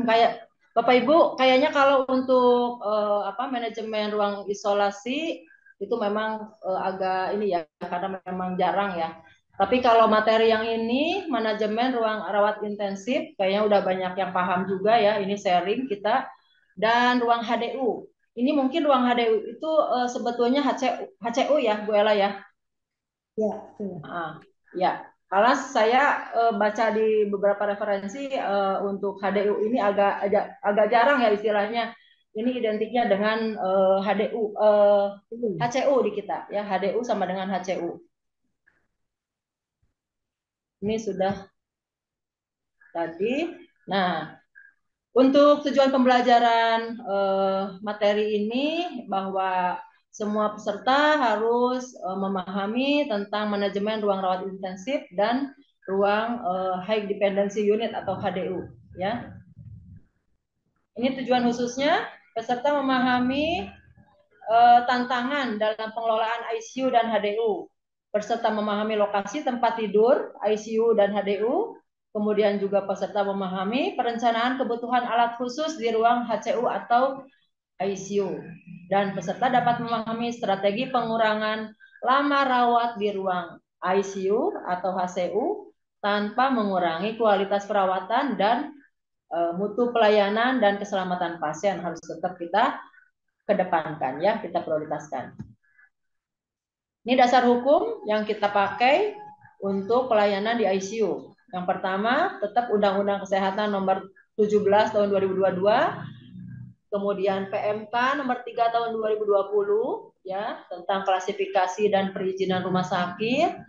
Kayak Bapak Ibu, kayaknya kalau untuk manajemen ruang isolasi itu memang agak ini ya, karena memang jarang ya. Tapi kalau materi yang ini, manajemen ruang rawat intensif, kayaknya udah banyak yang paham juga ya. Ini sharing kita. Dan ruang HDU. Ini mungkin ruang HDU itu sebetulnya HCU ya, Bu Ella ya. Ya, betul. Ya, karena saya baca di beberapa referensi untuk HDU ini agak jarang ya istilahnya. Ini identiknya dengan HDU, HCU di kita ya, HDU sama dengan HCU. Ini sudah tadi. Nah, untuk tujuan pembelajaran materi ini bahwa semua peserta harus memahami tentang manajemen ruang rawat intensif dan ruang high dependency unit atau HDU ya. Ini tujuan khususnya peserta memahami tantangan dalam pengelolaan ICU dan HDU. Peserta memahami lokasi tempat tidur ICU dan HDU. Kemudian juga peserta memahami perencanaan kebutuhan alat khusus di ruang HCU atau ICU. Dan peserta dapat memahami strategi pengurangan lama rawat di ruang ICU atau HCU tanpa mengurangi kualitas perawatan dan mutu pelayanan dan keselamatan pasien harus tetap kita kedepankan ya, kita prioritaskan. Ini dasar hukum yang kita pakai untuk pelayanan di ICU. Yang pertama, tetap Undang-Undang Kesehatan nomor 17 tahun 2022, kemudian PMK nomor 3 tahun 2020 ya, tentang klasifikasi dan perizinan rumah sakit,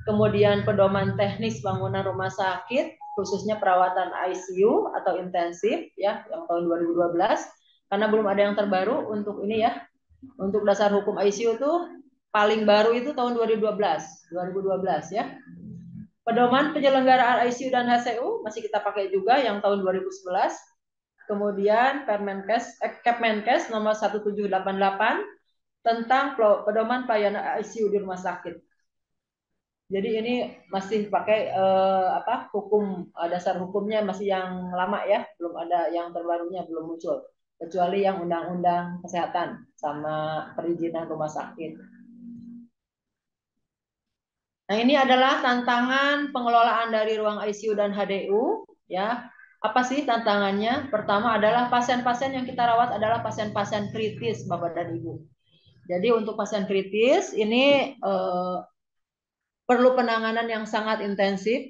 kemudian pedoman teknis bangunan rumah sakit khususnya perawatan ICU atau intensif ya yang tahun 2012, karena belum ada yang terbaru untuk ini ya. Untuk dasar hukum ICU itu paling baru itu tahun 2012 ya. Pedoman penyelenggaraan ICU dan HCU masih kita pakai juga yang tahun 2011. Kemudian Kepmenkes nomor 1788 tentang pedoman pelayanan ICU di rumah sakit. Jadi ini masih pakai hukum dasar hukumnya masih yang lama ya, belum ada yang terbarunya, belum muncul. Kecuali yang undang-undang kesehatan sama perizinan rumah sakit. Nah, ini adalah tantangan pengelolaan dari ruang ICU dan HDU ya. Apa sih tantangannya? Pertama adalah pasien-pasien yang kita rawat adalah pasien-pasien kritis, Bapak dan Ibu. Jadi untuk pasien kritis ini perlu penanganan yang sangat intensif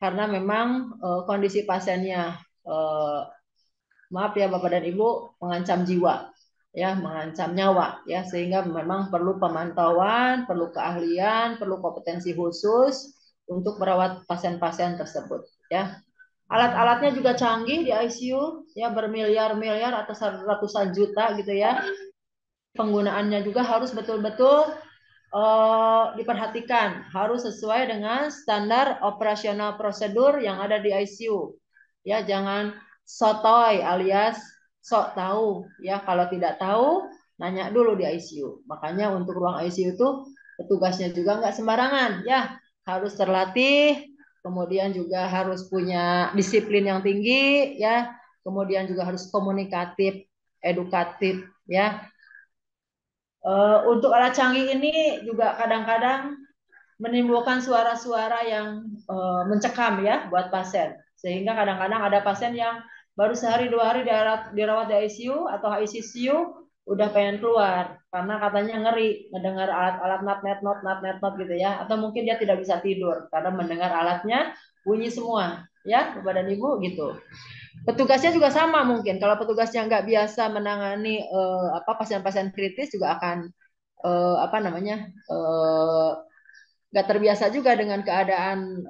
karena memang kondisi pasiennya maaf ya Bapak dan Ibu mengancam jiwa ya, mengancam nyawa ya, sehingga memang perlu pemantauan, perlu keahlian, perlu kompetensi khusus untuk merawat pasien-pasien tersebut ya. Alat-alatnya juga canggih di ICU ya, bermiliar-miliar atau ratusan juta gitu ya. Penggunaannya juga harus betul-betul diperhatikan, harus sesuai dengan standar operasional prosedur yang ada di ICU. Ya, jangan sotoy alias sok tahu. Ya, kalau tidak tahu, nanya dulu di ICU. Makanya untuk ruang ICU itu petugasnya juga nggak sembarangan. Ya, harus terlatih, kemudian juga harus punya disiplin yang tinggi, ya. Kemudian juga harus komunikatif, edukatif, ya. Untuk alat canggih ini juga kadang-kadang menimbulkan suara-suara yang mencekam ya buat pasien. Sehingga kadang-kadang ada pasien yang baru sehari dua hari dirawat di ICU atau ICCU udah pengen keluar karena katanya ngeri mendengar alat-alat not gitu ya, atau mungkin dia tidak bisa tidur karena mendengar alatnya bunyi semua ya Bapak dan Ibu gitu. Petugasnya juga sama mungkin. Kalau petugasnya nggak biasa menangani pasien-pasien kritis juga akan nggak terbiasa juga dengan keadaan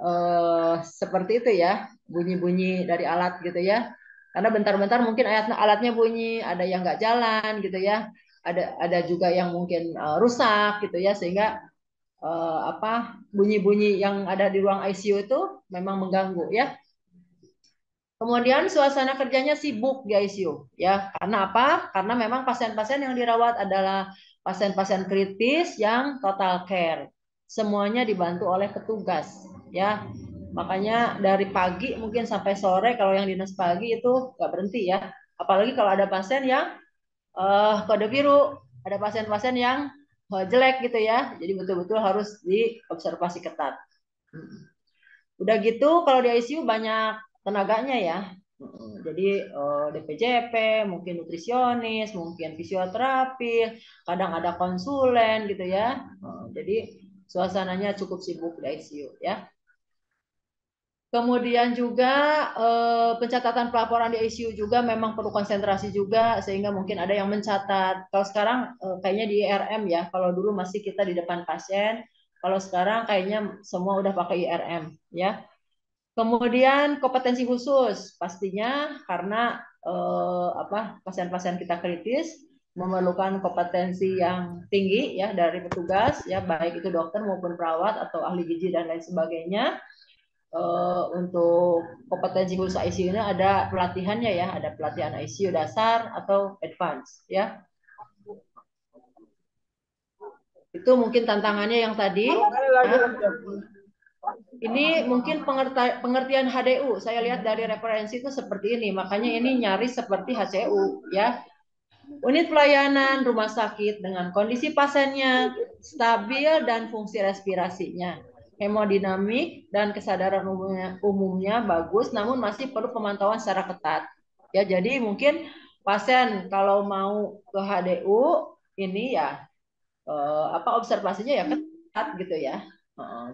seperti itu ya, bunyi-bunyi dari alat gitu ya. Karena bentar-bentar mungkin alatnya bunyi, ada yang nggak jalan gitu ya, ada juga yang mungkin rusak gitu ya, sehingga bunyi-bunyi yang ada di ruang ICU itu memang mengganggu ya. Kemudian suasana kerjanya sibuk di ICU ya. Karena apa? Karena memang pasien-pasien yang dirawat adalah pasien-pasien kritis yang total care. Semuanya dibantu oleh petugas ya. Makanya dari pagi mungkin sampai sore kalau yang dinas pagi itu nggak berhenti ya. Apalagi kalau ada pasien yang kode biru, ada pasien-pasien yang jelek gitu ya. Jadi betul-betul harus diobservasi ketat. Udah gitu kalau di ICU banyak tenaganya ya. Jadi DPJP, mungkin nutrisionis, mungkin fisioterapi, kadang ada konsulen gitu ya. Jadi suasananya cukup sibuk di ICU ya. Kemudian juga pencatatan pelaporan di ICU juga memang perlu konsentrasi juga sehingga mungkin ada yang mencatat. Kalau sekarang kayaknya di IRM ya. Kalau dulu masih kita di depan pasien, kalau sekarang kayaknya semua udah pakai IRM ya. Kemudian kompetensi khusus pastinya karena pasien-pasien kita kritis memerlukan kompetensi yang tinggi ya dari petugas ya baik itu dokter maupun perawat atau ahli gizi dan lain sebagainya. Untuk kompetensi khusus ICU ini ada pelatihannya ya, ada pelatihan ICU dasar atau advance ya. Itu mungkin tantangannya yang tadi. Ini mungkin pengertian HDU. Saya lihat dari referensi itu seperti ini. Makanya ini nyaris seperti HCU ya. Unit pelayanan rumah sakit dengan kondisi pasiennya stabil dan fungsi respirasinya hemodinamik dan kesadaran umumnya bagus, namun masih perlu pemantauan secara ketat. Ya, jadi mungkin pasien kalau mau ke HDU ini ya observasinya ya ketat gitu ya.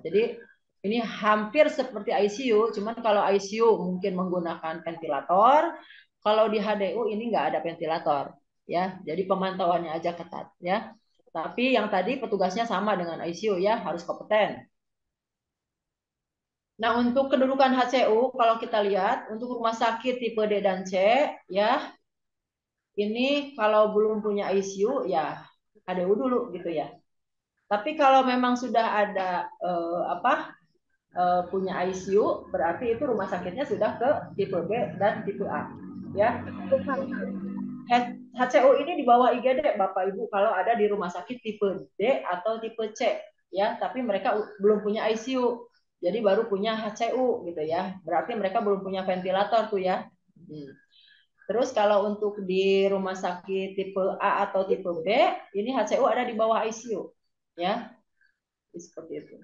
Jadi ini hampir seperti ICU, cuman kalau ICU mungkin menggunakan ventilator, kalau di HDU ini nggak ada ventilator, ya. Jadi pemantauannya aja ketat, ya. Tapi yang tadi petugasnya sama dengan ICU ya, harus kompeten. Nah, untuk kedudukan HCU, kalau kita lihat untuk rumah sakit tipe D dan C, ya, ini kalau belum punya ICU, ya HDU dulu gitu ya. Tapi kalau memang sudah ada punya ICU, berarti itu rumah sakitnya sudah ke tipe B dan tipe A. Ya, HCU ini di bawah IGD Bapak Ibu kalau ada di rumah sakit tipe D atau tipe C. Ya, tapi mereka belum punya ICU, jadi baru punya HCU gitu ya. Berarti mereka belum punya ventilator tuh ya. Terus kalau untuk di rumah sakit tipe A atau tipe B, ini HCU ada di bawah ICU, ya. Seperti itu.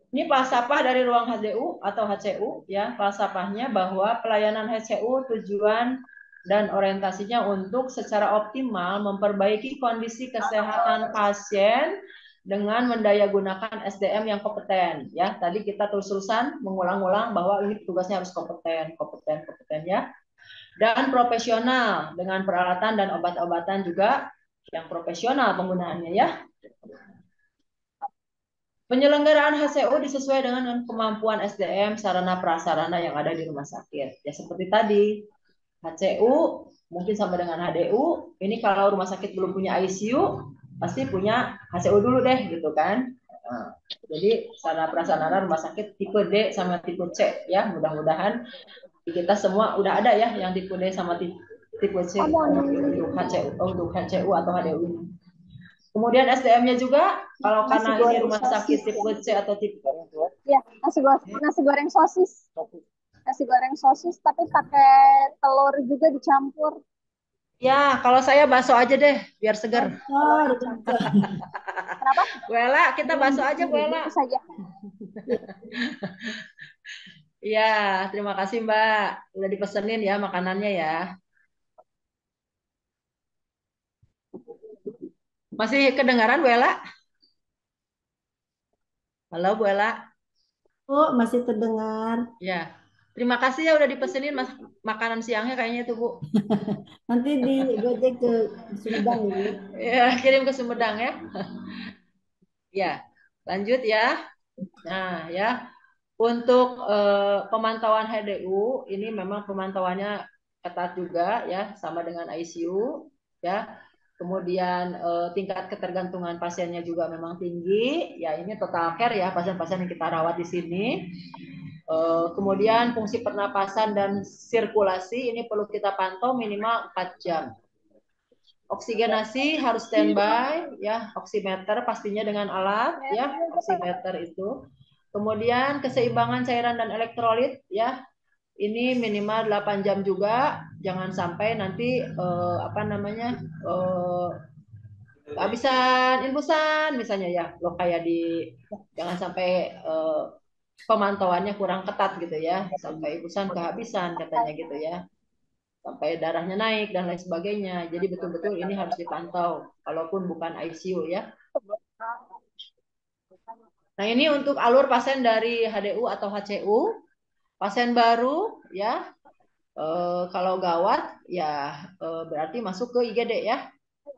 Ini falsafah dari ruang HDU atau HCU ya. Falsafahnya bahwa pelayanan HCU tujuan dan orientasinya untuk secara optimal memperbaiki kondisi kesehatan pasien dengan mendayagunakan SDM yang kompeten ya. Tadi kita terus-terusan mengulang-ulang bahwa ini tugasnya harus kompeten ya. Dan profesional dengan peralatan dan obat-obatan juga yang profesional penggunaannya ya. Penyelenggaraan HCU disesuaikan dengan kemampuan SDM, sarana prasarana yang ada di rumah sakit. Ya seperti tadi, HCU mungkin sama dengan HDU. Ini kalau rumah sakit belum punya ICU, pasti punya HCU dulu deh, gitu kan. Nah, jadi sarana prasarana rumah sakit tipe D sama tipe C ya. Mudah-mudahan kita semua udah ada ya yang tipe D sama tipe C untuk HCU atau HDU ini. Kemudian SDM-nya juga, kalau karena ini rumah sakit tipe C atau tipe ya nasi goreng sosis, tapi pakai telur juga dicampur. ya, kalau saya bakso aja deh, biar seger. Kenapa? Bu Ella, kita bakso aja Bu Ella. Itu saja. Iya, terima kasih Mbak. Udah dipesenin ya makanannya ya. Masih kedengaran Bu Ella? Halo Bu Ella. Oh, masih terdengar. Ya, terima kasih ya udah dipesenin makanan siangnya kayaknya itu Bu. Nanti di Gojek ke Sumedang ya, Bu. Ya, kirim ke Sumedang ya. Ya, lanjut ya. Nah, ya. Untuk pemantauan HDU ini memang pemantauannya ketat juga ya, sama dengan ICU ya. Kemudian tingkat ketergantungan pasiennya juga memang tinggi. Ya, ini total care ya, pasien-pasien yang kita rawat di sini. Kemudian fungsi pernapasan dan sirkulasi ini perlu kita pantau minimal 4 jam. Oksigenasi harus standby ya, oximeter pastinya dengan alat ya, oximeter itu. Kemudian keseimbangan cairan dan elektrolit ya. Ini minimal 8 jam juga. Jangan sampai nanti apa namanya? Kehabisan infusan misalnya ya. Lo kayak di jangan sampai pemantauannya kurang ketat gitu ya. Sampai infusan kehabisan katanya gitu ya. Sampai darahnya naik dan lain sebagainya. Jadi betul-betul ini harus dipantau kalaupun bukan ICU ya. Nah, ini untuk alur pasien dari HDU atau HCU. Pasien baru ya, kalau gawat ya berarti masuk ke IGD ya.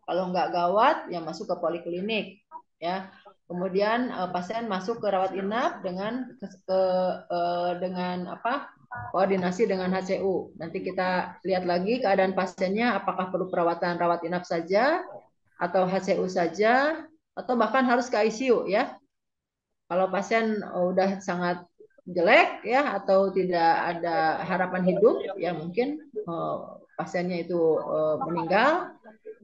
Kalau nggak gawat ya masuk ke poliklinik ya. Kemudian pasien masuk ke rawat inap dengan apa? Koordinasi dengan HCU. Nanti kita lihat lagi keadaan pasiennya apakah perlu perawatan rawat inap saja atau HCU saja atau bahkan harus ke ICU ya. Kalau pasien udah sangat jelek ya atau tidak ada harapan hidup ya mungkin pasiennya itu meninggal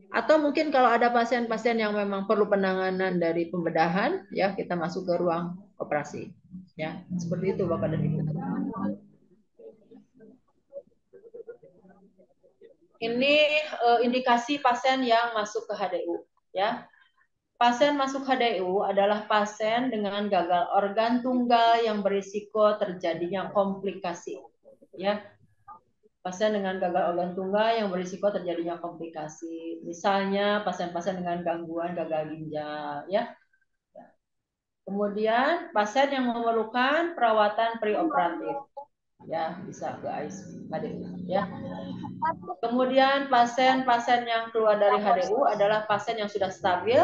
atau mungkin kalau ada pasien-pasien yang memang perlu penanganan dari pembedahan ya kita masuk ke ruang operasi ya seperti itu Bapak dan Ibu. Ini indikasi pasien yang masuk ke HDU ya. Pasien masuk HDU adalah pasien dengan gagal organ tunggal yang berisiko terjadinya komplikasi. Ya, pasien dengan gagal organ tunggal yang berisiko terjadinya komplikasi. Misalnya pasien-pasien dengan gangguan gagal ginjal. Ya. Kemudian pasien yang memerlukan perawatan preoperatif. Ya, bisa ke HDU. Ya. Kemudian pasien-pasien yang keluar dari HDU adalah pasien yang sudah stabil,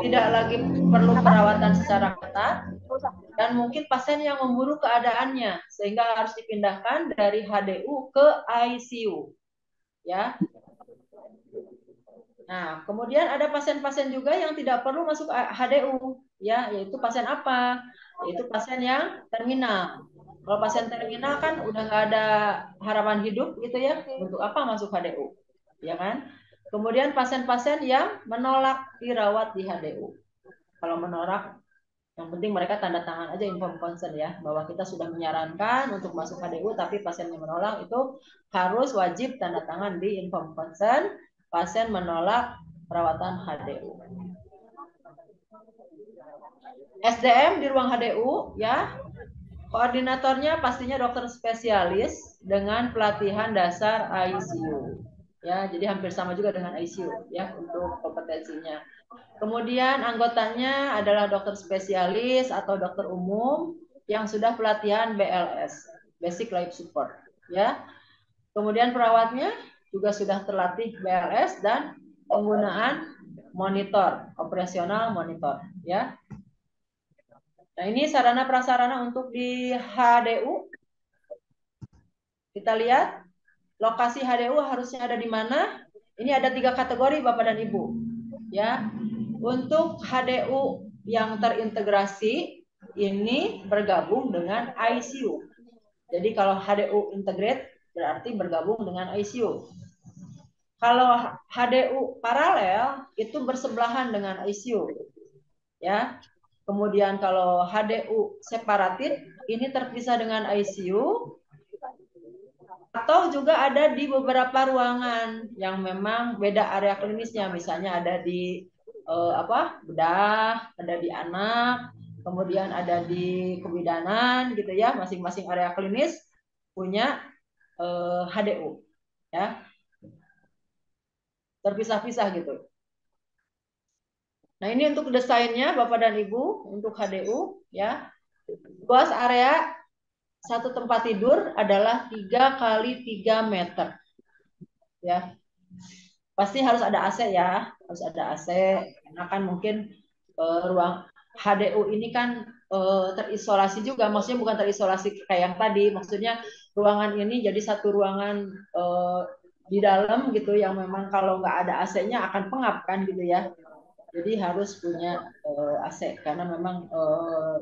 tidak lagi perlu perawatan secara ketat, dan mungkin pasien yang memburuk keadaannya sehingga harus dipindahkan dari HDU ke ICU. Ya. Nah, kemudian ada pasien-pasien juga yang tidak perlu masuk HDU, ya, yaitu pasien apa? Yaitu pasien yang terminal. Kalau pasien terminal kan udah nggak ada harapan hidup gitu ya, untuk apa masuk HDU, ya kan? Kemudian pasien-pasien yang menolak dirawat di HDU. Kalau menolak, yang penting mereka tanda tangan aja inform consent ya, bahwa kita sudah menyarankan untuk masuk HDU, tapi pasien yang menolak itu harus wajib tanda tangan di inform consent, pasien menolak perawatan HDU. SDM di ruang HDU ya, koordinatornya pastinya dokter spesialis dengan pelatihan dasar ICU. Ya, jadi hampir sama juga dengan ICU ya untuk kompetensinya. Kemudian anggotanya adalah dokter spesialis atau dokter umum yang sudah pelatihan BLS, Basic Life Support ya. Kemudian perawatnya juga sudah terlatih BLS dan penggunaan monitor, operasional monitor ya. Nah, ini sarana prasarana untuk di HDU. Kita lihat lokasi HDU harusnya ada di mana. Ini ada 3 kategori Bapak dan Ibu. Ya. Untuk HDU yang terintegrasi ini bergabung dengan ICU. Jadi kalau HDU integrate berarti bergabung dengan ICU. Kalau HDU paralel itu bersebelahan dengan ICU. Ya. Kemudian kalau HDU separated ini terpisah dengan ICU atau juga ada di beberapa ruangan yang memang beda area klinisnya, misalnya ada di bedah, ada di anak, kemudian ada di kebidanan gitu ya, masing-masing area klinis punya HDU ya, terpisah-pisah gitu. Nah, ini untuk desainnya Bapak dan Ibu untuk HDU ya. Luas area satu tempat tidur adalah 3 kali 3 meter. Ya. Pasti harus ada AC ya, harus ada AC karena kan mungkin ruang HDU ini kan terisolasi juga, maksudnya bukan terisolasi kayak yang tadi, maksudnya ruangan ini jadi satu ruangan di dalam gitu yang memang kalau nggak ada AC-nya akan pengap kan gitu ya. Jadi harus punya AC karena memang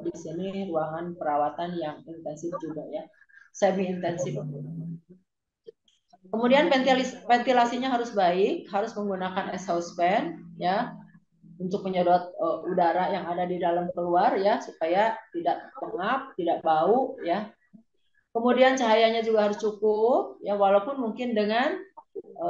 di sini ruangan perawatan yang intensif juga ya, semi intensif. Kemudian ventilasinya harus baik, harus menggunakan exhaust fan ya. untuk menyedot udara yang ada di dalam keluar ya supaya tidak pengap, tidak bau ya. Kemudian cahayanya juga harus cukup ya walaupun mungkin dengan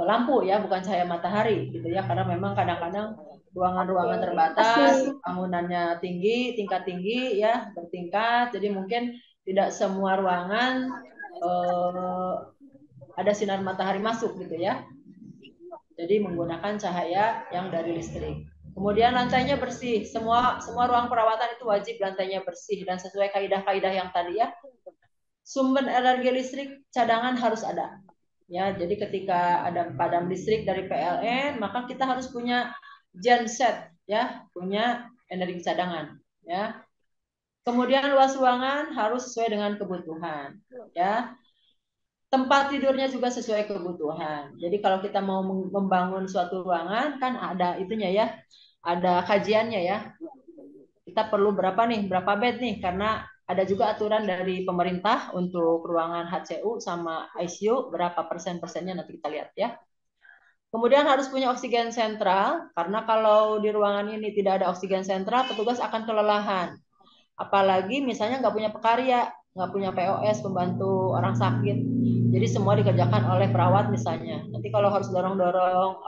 lampu ya bukan cahaya matahari gitu ya karena memang kadang-kadang ruangan-ruangan terbatas, bangunannya tinggi, tingkat tinggi ya bertingkat, jadi mungkin tidak semua ruangan ada sinar matahari masuk gitu ya. Jadi menggunakan cahaya yang dari listrik. Kemudian lantainya bersih. Semua ruang perawatan itu wajib lantainya bersih dan sesuai kaidah-kaidah yang tadi ya. Sumber energi listrik cadangan harus ada. Ya, jadi ketika ada padam listrik dari PLN, maka kita harus punya genset ya, punya energi cadangan ya. Kemudian luas ruangan harus sesuai dengan kebutuhan ya. Tempat tidurnya juga sesuai kebutuhan. Jadi kalau kita mau membangun suatu ruangan kan ada itunya ya, ada kajiannya ya. Kita perlu berapa nih, berapa bed nih? Karena ada juga aturan dari pemerintah untuk ruangan HCU sama ICU berapa persennya nanti kita lihat ya. Kemudian harus punya oksigen sentral karena kalau di ruangan ini tidak ada oksigen sentral, petugas akan kelelahan. Apalagi misalnya nggak punya pekarya, nggak punya POS pembantu orang sakit. Jadi semua dikerjakan oleh perawat misalnya. Nanti kalau harus dorong-dorong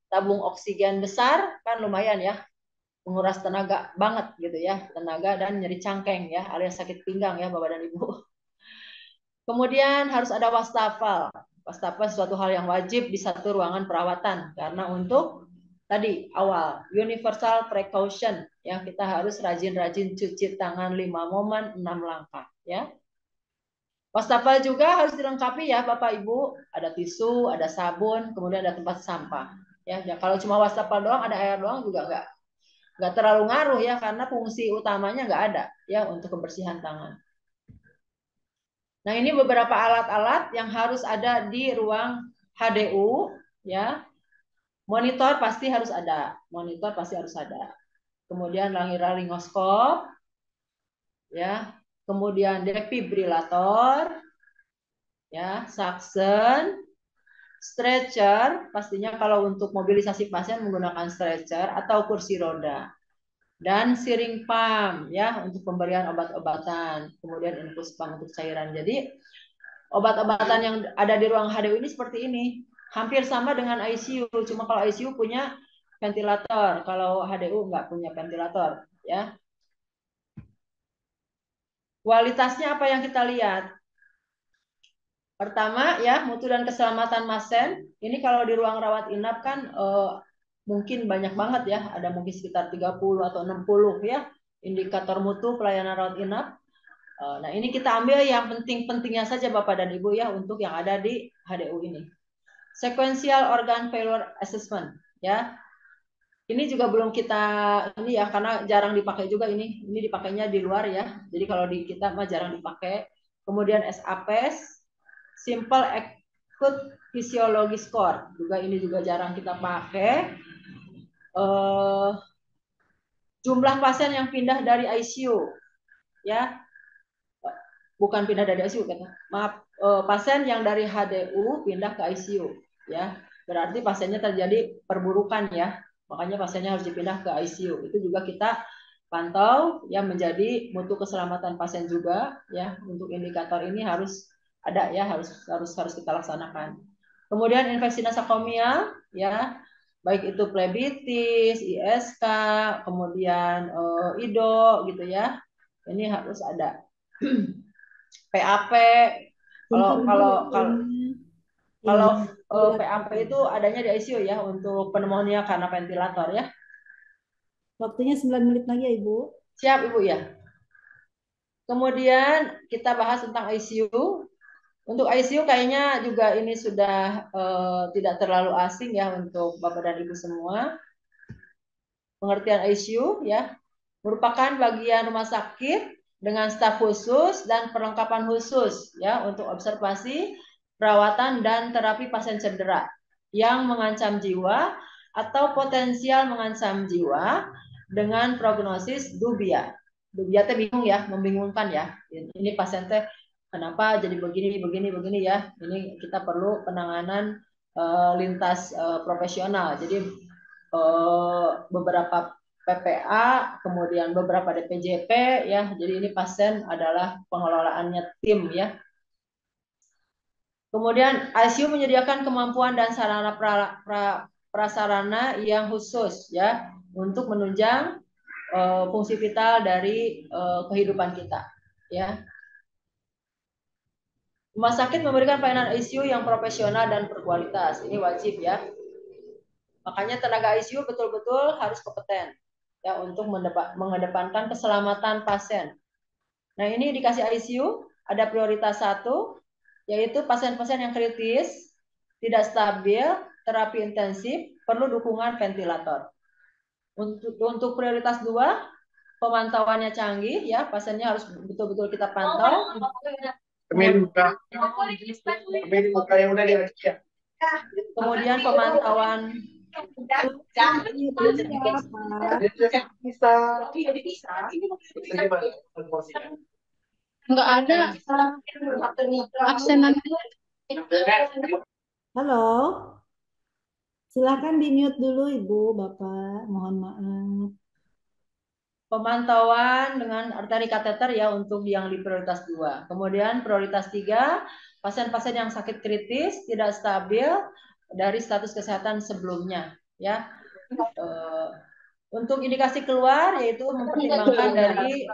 tabung oksigen besar kan lumayan ya, menguras tenaga banget gitu ya, tenaga dan nyeri cangkeng ya, alias sakit pinggang ya Bapak dan Ibu. Kemudian harus ada wastafel. Wastafel suatu hal yang wajib di satu ruangan perawatan karena untuk tadi awal universal precaution ya kita harus rajin-rajin cuci tangan 5 momen 6 langkah ya. Wastafel juga harus dilengkapi ya Bapak Ibu, ada tisu, ada sabun, kemudian ada tempat sampah. Ya, kalau cuma wastafel doang, ada air doang juga nggak terlalu ngaruh ya karena fungsi utamanya nggak ada ya untuk kebersihan tangan. Nah ini beberapa alat-alat yang harus ada di ruang HDU ya. Monitor pasti harus ada, Kemudian laryngoscope ya, kemudian defibrilator ya, suction, stretcher, pastinya kalau untuk mobilisasi pasien menggunakan stretcher atau kursi roda. Dan syring pump ya untuk pemberian obat-obatan, kemudian infus pump untuk cairan. Jadi obat-obatan yang ada di ruang HDU ini seperti ini. Hampir sama dengan ICU, cuma kalau ICU punya ventilator, kalau HDU nggak punya ventilator ya. Kualitasnya apa yang kita lihat? Pertama ya, mutu dan keselamatan pasien. Ini kalau di ruang rawat inap kan mungkin banyak banget ya, ada mungkin sekitar 30 atau 60 ya indikator mutu pelayanan rawat inap. Nah, ini kita ambil yang penting-pentingnya saja Bapak dan Ibu ya untuk yang ada di HDU ini. Sequential organ failure assessment ya. Ini juga belum kita ini ya karena jarang dipakai juga ini. Ini dipakainya di luar ya. Jadi kalau di kita mah jarang dipakai. Kemudian SAPS, Simple Acute Physiology Score. Juga ini juga jarang kita pakai. Jumlah pasien yang pindah dari ICU ya. Bukan pindah dari ICU kata. Maaf, pasien yang dari HDU pindah ke ICU ya. Berarti pasiennya terjadi perburukan ya. Makanya pasiennya harus dipindah ke ICU. Itu juga kita pantau ya menjadi mutu keselamatan pasien juga ya. Untuk indikator ini harus ada ya, harus kita laksanakan. Kemudian infeksi nosokomial ya, baik itu plebitis, ISK, kemudian IDO gitu ya. Ini harus ada. PAP kalau PAP itu adanya di ICU ya untuk pneumonia karena ventilator ya. Waktunya 9 menit lagi ya Ibu. Siap Ibu ya. Kemudian kita bahas tentang ICU. Untuk ICU kayaknya juga ini sudah tidak terlalu asing ya untuk Bapak dan Ibu semua. Pengertian ICU ya merupakan bagian rumah sakit dengan staf khusus dan perlengkapan khusus ya untuk observasi, perawatan dan terapi pasien cedera yang mengancam jiwa atau potensial mengancam jiwa dengan prognosis dubia. Dubia teh bingung ya, membingungkan ya. Ini pasien teh kenapa jadi begini ya. Ini kita perlu penanganan lintas profesional. Jadi beberapa PPA, kemudian beberapa DPJP ya. Jadi ini pasien adalah pengelolaannya tim ya. Kemudian ICU menyediakan kemampuan dan sarana prasarana yang khusus ya untuk menunjang fungsi vital dari kehidupan kita ya. Rumah sakit memberikan pelayanan ICU yang profesional dan berkualitas. Ini wajib ya. Makanya tenaga ICU betul-betul harus kompeten ya untuk mengedepankan keselamatan pasien. Nah, ini dikasih ICU ada prioritas 1 yaitu pasien-pasien yang kritis, tidak stabil, terapi intensif, perlu dukungan ventilator. Untuk prioritas 2, pemantauannya canggih ya, pasiennya harus betul-betul kita pantau. Kemudian pemantauan Nggak ada aksenan. Halo, silakan di mute dulu Ibu, Bapak, mohon maaf. pemantauan dengan arteri kateter ya untuk yang di prioritas 2. Kemudian prioritas 3, pasien-pasien yang sakit kritis, tidak stabil dari status kesehatan sebelumnya ya. Untuk indikasi keluar yaitu mempertimbangkan dari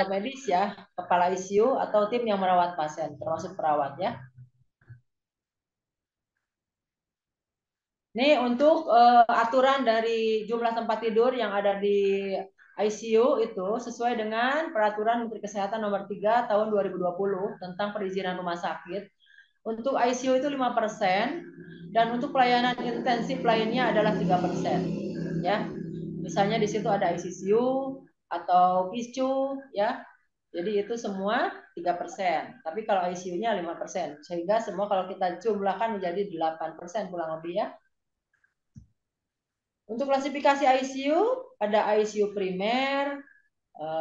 medis ya, kepala ICU atau tim yang merawat pasien, termasuk perawat ya. Ini untuk aturan dari jumlah tempat tidur yang ada di ICU itu sesuai dengan Peraturan Menteri Kesehatan Nomor 3 Tahun 2020 tentang perizinan rumah sakit. Untuk ICU itu 5% dan untuk pelayanan intensif lainnya adalah 3%. Ya. Misalnya di situ ada ICU atau PICU ya. Jadi itu semua 3%. Tapi kalau ICU-nya 5%. Sehingga semua kalau kita jumlahkan menjadi 8% kurang lebih ya. Untuk klasifikasi ICU, ada ICU primer,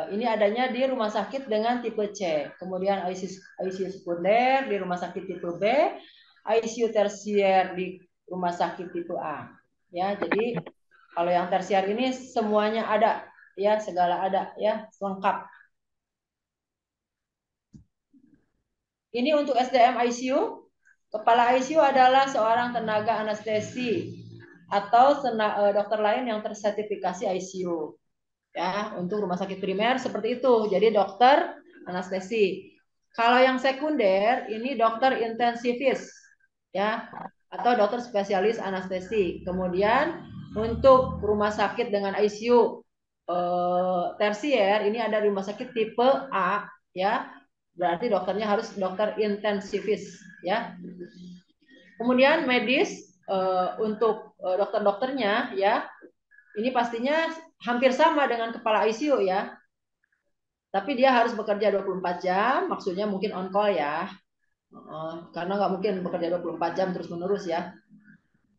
ini adanya di rumah sakit dengan tipe C. Kemudian ICU sekunder di rumah sakit tipe B, ICU tersier di rumah sakit tipe A. Ya, jadi kalau yang tersier ini semuanya ada, ya segala ada, ya lengkap. Ini untuk SDM ICU. Kepala ICU adalah seorang tenaga anestesi atau dokter lain yang tersertifikasi ICU. Ya, untuk rumah sakit primer seperti itu. Jadi dokter anestesi. Kalau yang sekunder ini dokter intensivis ya atau dokter spesialis anestesi. Kemudian untuk rumah sakit dengan ICU tersier ini ada rumah sakit tipe A ya. Berarti dokternya harus dokter intensivis ya. Kemudian medis untuk dokter-dokternya ya ini pastinya hampir sama dengan kepala ICU ya. Tapi dia harus bekerja 24 jam, maksudnya mungkin on call ya. Karena nggak mungkin bekerja 24 jam terus-menerus ya.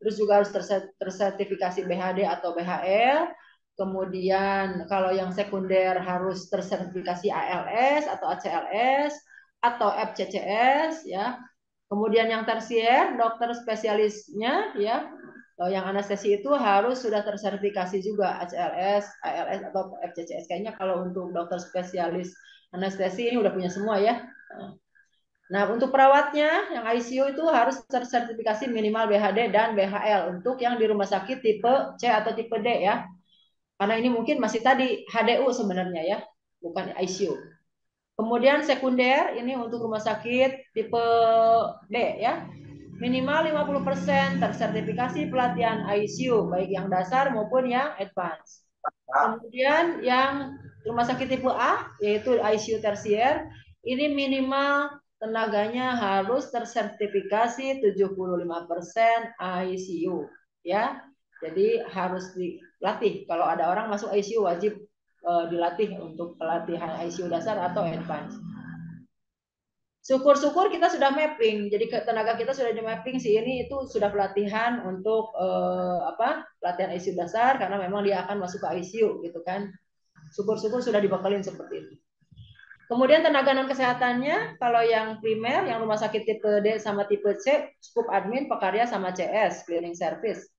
Terus juga harus tersertifikasi BHD atau BHL. Kemudian kalau yang sekunder harus tersertifikasi ALS atau ACLS atau FCCS ya. Kemudian yang tersier, dokter spesialisnya ya, yang anestesi itu harus sudah tersertifikasi juga ACLS, ALS atau FCCS. Kayaknya kalau untuk dokter spesialis anestesi ini udah punya semua ya. Nah, untuk perawatnya yang ICU itu harus tersertifikasi minimal BHD dan BHL untuk yang di rumah sakit tipe C atau tipe D ya. Karena ini mungkin masih tadi HDU sebenarnya ya, bukan ICU. Kemudian sekunder ini untuk rumah sakit tipe D ya. Minimal 50% tersertifikasi pelatihan ICU baik yang dasar maupun yang advance. Kemudian yang rumah sakit tipe A yaitu ICU tersier ini minimal tenaganya harus tersertifikasi 75% ICU ya. Jadi harus dilatih. Kalau ada orang masuk ICU wajib dilatih untuk pelatihan ICU dasar atau advance. Syukur-syukur kita sudah mapping, jadi tenaga kita sudah di mapping sih ini itu sudah pelatihan untuk pelatihan ICU dasar karena memang dia akan masuk ke ICU gitu kan. Syukur-syukur sudah dibekalin seperti itu. Kemudian tenaga non kesehatannya kalau yang primer yang rumah sakit tipe D sama tipe C cukup admin, pekarya sama CS cleaning service.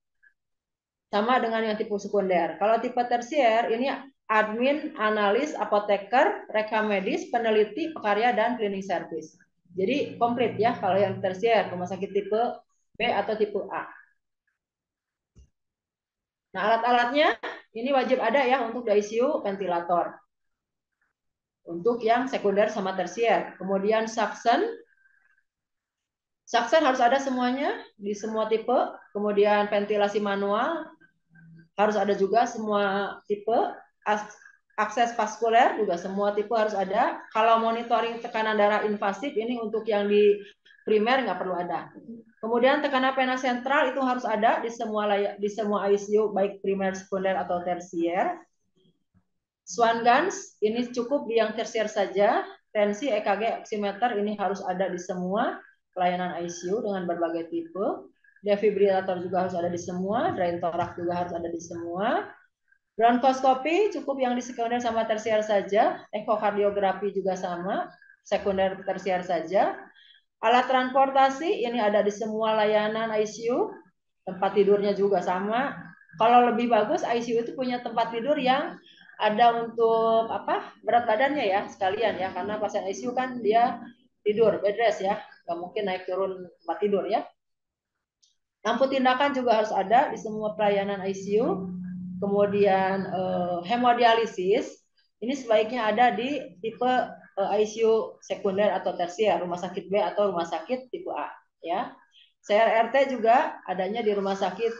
sama dengan yang tipe sekunder. Kalau tipe tersier ini admin, analis, apoteker, rekam medis, peneliti, pekarya, dan cleaning service. Jadi komplit ya kalau yang tersier, rumah sakit tipe B atau tipe A. Nah, alat-alatnya ini wajib ada ya untuk di ICU, ventilator. Untuk yang sekunder sama tersier. Kemudian suction. Suction harus ada semuanya di semua tipe. Kemudian ventilasi manual harus ada juga semua tipe. Akses vaskuler juga semua tipe harus ada. Kalau monitoring tekanan darah invasif ini untuk yang di primer nggak perlu ada. Kemudian tekanan pena sentral itu harus ada di semua ICU baik primer, sekunder atau tersier. Swan guns ini cukup di yang tersier saja. Tensi, EKG, oximeter ini harus ada di semua pelayanan ICU dengan berbagai tipe. Defibrillator juga harus ada di semua. Drain thorax juga harus ada di semua. Bronkoskopi cukup yang di sekunder sama tersier saja. Ekokardiografi juga sama. Sekunder tersier saja. Alat transportasi ini ada di semua layanan ICU. Tempat tidurnya juga sama. Kalau lebih bagus ICU itu punya tempat tidur yang ada untuk berat badannya ya sekalian ya, karena pasien ICU kan dia tidur bed rest ya, nggak mungkin naik turun tempat tidur ya. Lampu tindakan juga harus ada di semua pelayanan ICU. Kemudian hemodialisis ini sebaiknya ada di tipe ICU sekunder atau tersier, rumah sakit B atau rumah sakit tipe A ya. CRRT juga adanya di rumah sakit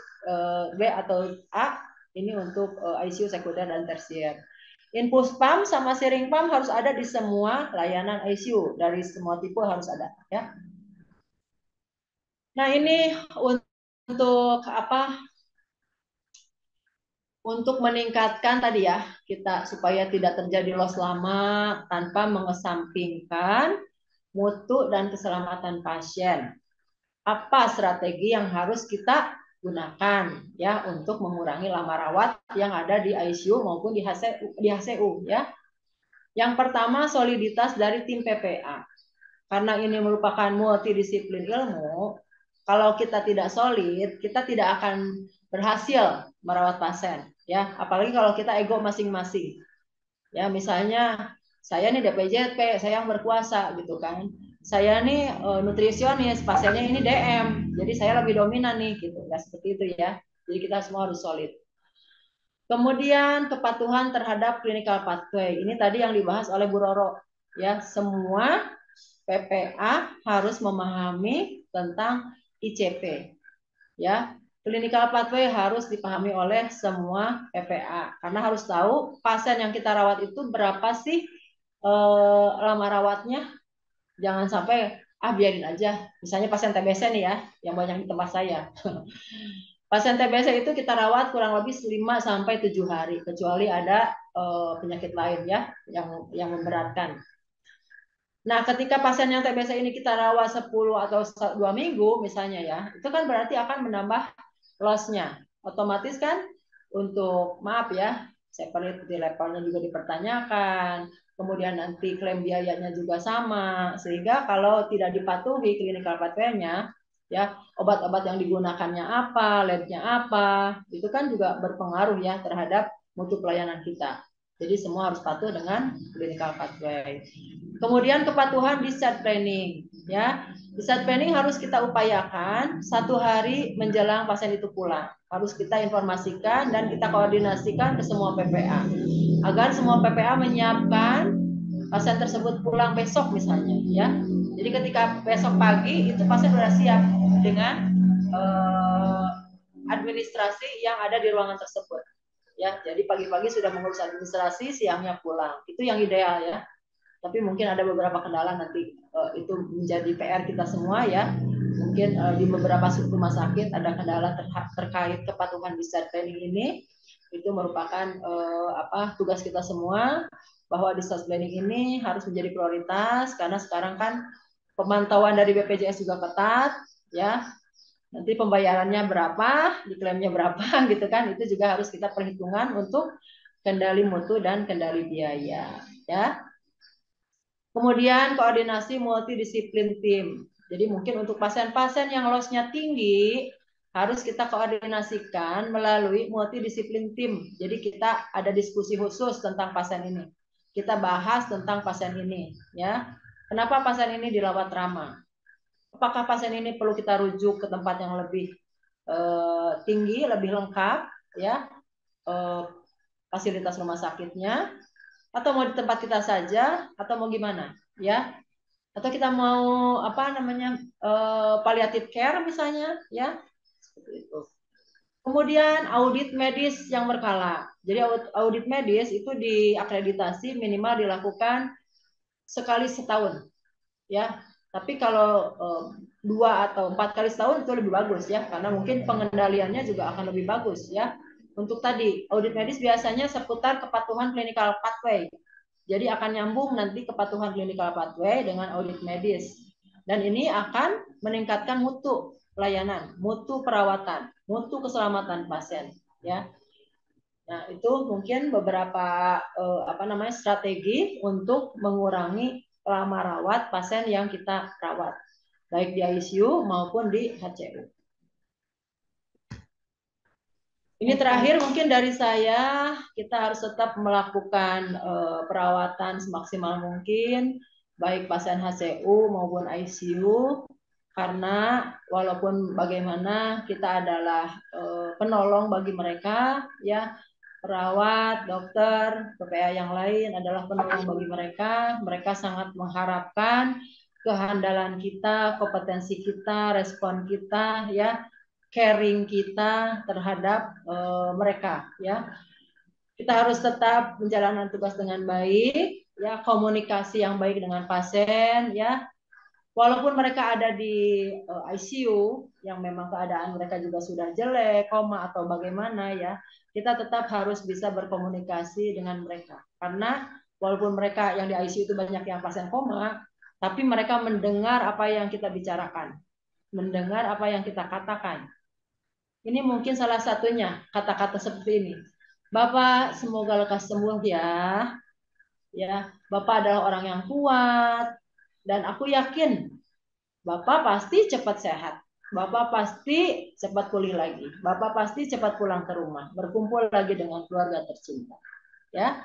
B atau A, ini untuk ICU sekunder dan tersier. Infus pump sama sharing pump harus ada di semua layanan ICU, dari semua tipe harus ada ya. Nah, ini untuk untuk meningkatkan tadi ya, kita supaya tidak terjadi loss lama tanpa mengesampingkan mutu dan keselamatan pasien. Apa strategi yang harus kita gunakan ya untuk mengurangi lama rawat yang ada di ICU maupun di HCU ya. Yang pertama, soliditas dari tim PPA. Karena ini merupakan multidisiplin ilmu, kalau kita tidak solid, kita tidak akan berhasil merawat pasien ya, apalagi kalau kita ego masing-masing. Ya, misalnya saya nih DPJP, saya yang berkuasa gitu kan. Saya nih nutrisionis, pasiennya ini DM. Jadi saya lebih dominan nih gitu. Nggak seperti itu ya. Jadi kita semua harus solid. Kemudian kepatuhan terhadap clinical pathway. Ini tadi yang dibahas oleh Bu Roro. Ya, semua PPA harus memahami tentang ICP. Ya, clinical pathway harus dipahami oleh semua PPA karena harus tahu pasien yang kita rawat itu berapa sih lama rawatnya. Jangan sampai biarin aja. Misalnya pasien TBC nih ya, yang banyak di tempat saya. Pasien TBC itu kita rawat kurang lebih 5 sampai 7 hari, kecuali ada penyakit lain ya yang memberatkan. Nah, ketika pasien yang TBC ini kita rawat 10 atau 2 minggu misalnya ya, itu kan berarti akan menambah loss-nya. Otomatis kan untuk, maaf ya, seperti levelnya juga dipertanyakan, kemudian nanti klaim biayanya juga sama, sehingga kalau tidak dipatuhi clinical pathway-nya, ya obat-obat yang digunakannya apa, lab-nya apa, itu kan juga berpengaruh ya terhadap mutu pelayanan kita. Jadi semua harus patuh dengan clinical pathway. Kemudian kepatuhan discharge planning, ya. Discharge planning harus kita upayakan 1 hari menjelang pasien itu pulang. Harus kita informasikan dan kita koordinasikan ke semua PPA agar semua PPA menyiapkan pasien tersebut pulang besok misalnya, ya. Jadi ketika besok pagi itu pasien sudah siap dengan administrasi yang ada di ruangan tersebut. Ya, jadi pagi-pagi sudah mengurus administrasi, siangnya pulang. Itu yang ideal ya. Tapi mungkin ada beberapa kendala nanti itu menjadi PR kita semua ya. Mungkin di beberapa rumah sakit ada kendala terkait kepatuhan discharge planning ini. Itu merupakan tugas kita semua bahwa discharge planning ini harus menjadi prioritas karena sekarang kan pemantauan dari BPJS juga ketat ya. Nanti pembayarannya berapa, diklaimnya berapa gitu kan, itu juga harus kita perhitungan untuk kendali mutu dan kendali biaya ya. Kemudian koordinasi multidisiplin tim. Jadi mungkin untuk pasien-pasien yang loss-nya tinggi, harus kita koordinasikan melalui multidisiplin tim. Jadi kita ada diskusi khusus tentang pasien ini. Kita bahas tentang pasien ini, ya. Kenapa pasien ini dirawat trauma? Apakah pasien ini perlu kita rujuk ke tempat yang lebih tinggi, lebih lengkap, ya, fasilitas rumah sakitnya, atau mau di tempat kita saja, atau mau gimana, ya? Atau kita mau apa namanya palliative care misalnya, ya, seperti itu. Kemudian audit medis yang berkala. Jadi audit medis itu diakreditasi minimal dilakukan sekali setahun, ya. Tapi kalau 2 atau 4 kali setahun itu lebih bagus, ya, karena mungkin pengendaliannya juga akan lebih bagus, ya. Untuk tadi audit medis biasanya seputar kepatuhan clinical pathway. Jadi akan nyambung nanti kepatuhan clinical pathway dengan audit medis. Dan ini akan meningkatkan mutu pelayanan, mutu perawatan, mutu keselamatan pasien, ya. Nah, itu mungkin beberapa strategi untuk mengurangi lama rawat pasien yang kita rawat, baik di ICU maupun di HCU. Ini terakhir mungkin dari saya, kita harus tetap melakukan perawatan semaksimal mungkin, baik pasien HCU maupun ICU, karena walaupun bagaimana kita adalah penolong bagi mereka, ya, perawat, dokter, PPA yang lain adalah penolong bagi mereka. Mereka sangat mengharapkan kehandalan kita, kompetensi kita, respon kita, ya, caring kita terhadap mereka, ya. Kita harus tetap menjalankan tugas dengan baik, ya, komunikasi yang baik dengan pasien, ya. Walaupun mereka ada di ICU yang memang keadaan mereka juga sudah jelek, koma atau bagaimana, ya, kita tetap harus bisa berkomunikasi dengan mereka. Karena walaupun mereka yang di ICU itu banyak yang pasien koma, tapi mereka mendengar apa yang kita bicarakan, mendengar apa yang kita katakan. Ini mungkin salah satunya kata-kata seperti ini. Bapak semoga lekas sembuh, ya. Ya, Bapak adalah orang yang kuat dan aku yakin Bapak pasti cepat sehat. Bapak pasti cepat pulih lagi. Bapak pasti cepat pulang ke rumah, berkumpul lagi dengan keluarga tercinta. Ya.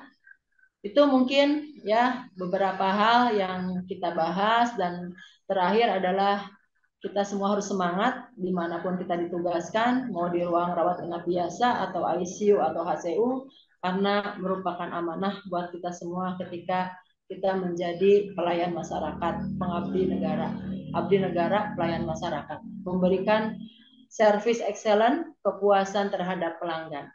Itu mungkin, ya, beberapa hal yang kita bahas, dan terakhir adalah kita semua harus semangat dimanapun kita ditugaskan, mau di ruang rawat inap biasa atau ICU atau HCU, karena merupakan amanah buat kita semua ketika kita menjadi pelayan masyarakat, pengabdi negara, abdi negara, pelayan masyarakat, memberikan service excellent, kepuasan terhadap pelanggan.